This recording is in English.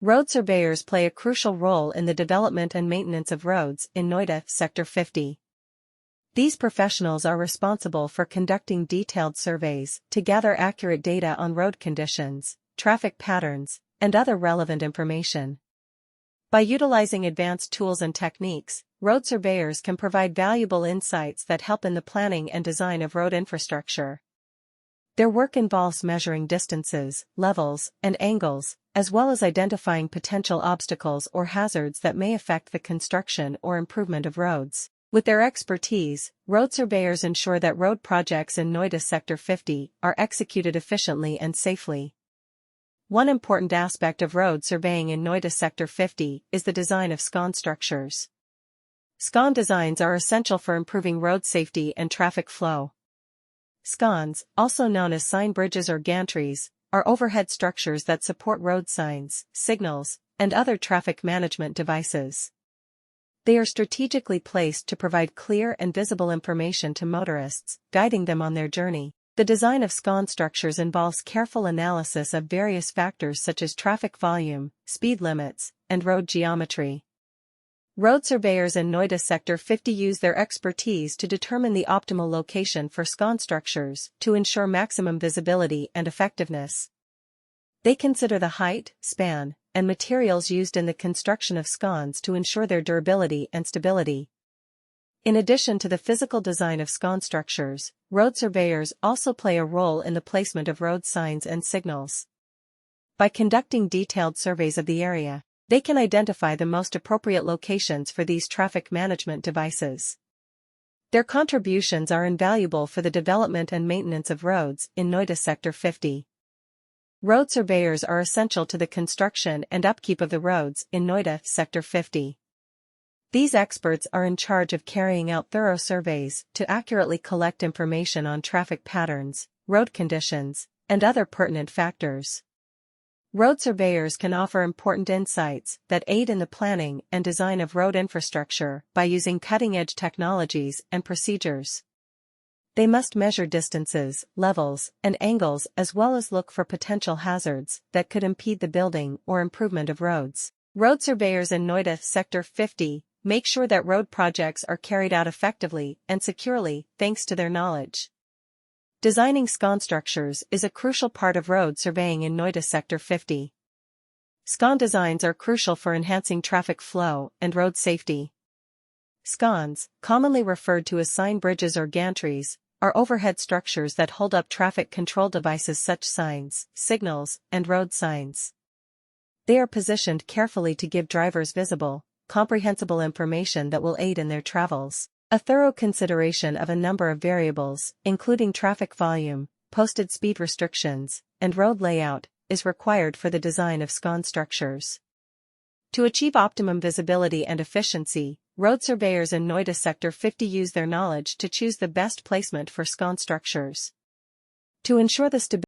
Road surveyors play a crucial role in the development and maintenance of roads in Noida Sector 50. These professionals are responsible for conducting detailed surveys to gather accurate data on road conditions, traffic patterns, and other relevant information. By utilizing advanced tools and techniques, road surveyors can provide valuable insights that help in the planning and design of road infrastructure. Their work involves measuring distances, levels, and angles, as well as identifying potential obstacles or hazards that may affect the construction or improvement of roads. With their expertise, road surveyors ensure that road projects in Noida Sector 50 are executed efficiently and safely. One important aspect of road surveying in Noida Sector 50 is the design of Scon structures. Scon designs are essential for improving road safety and traffic flow. Scons, also known as sign bridges or gantries, are overhead structures that support road signs, signals, and other traffic management devices. They are strategically placed to provide clear and visible information to motorists, guiding them on their journey. The design of Scon structures involves careful analysis of various factors such as traffic volume, speed limits, and road geometry. Road surveyors in Noida Sector 50 use their expertise to determine the optimal location for Scon structures to ensure maximum visibility and effectiveness. They consider the height, span, and materials used in the construction of Scons to ensure their durability and stability. In addition to the physical design of Scon structures, road surveyors also play a role in the placement of road signs and signals. By conducting detailed surveys of the area, they can identify the most appropriate locations for these traffic management devices. Their contributions are invaluable for the development and maintenance of roads in Noida Sector 50. Road surveyors are essential to the construction and upkeep of the roads in Noida Sector 50. These experts are in charge of carrying out thorough surveys to accurately collect information on traffic patterns, road conditions, and other pertinent factors. Road surveyors can offer important insights that aid in the planning and design of road infrastructure by using cutting-edge technologies and procedures. They must measure distances, levels, and angles as well as look for potential hazards that could impede the building or improvement of roads. Road surveyors in Noida Sector 50 make sure that road projects are carried out effectively and securely thanks to their knowledge. Designing Scon structures is a crucial part of road surveying in Noida Sector 50. Scon designs are crucial for enhancing traffic flow and road safety. Scons, commonly referred to as sign bridges or gantries, are overhead structures that hold up traffic control devices such as signs, signals, and road signs. They are positioned carefully to give drivers visible, comprehensible information that will aid in their travels. A thorough consideration of a number of variables, including traffic volume, posted speed restrictions, and road layout, is required for the design of Scon structures. To achieve optimum visibility and efficiency, road surveyors in Noida Sector 50 use their knowledge to choose the best placement for Scon structures. To ensure the stability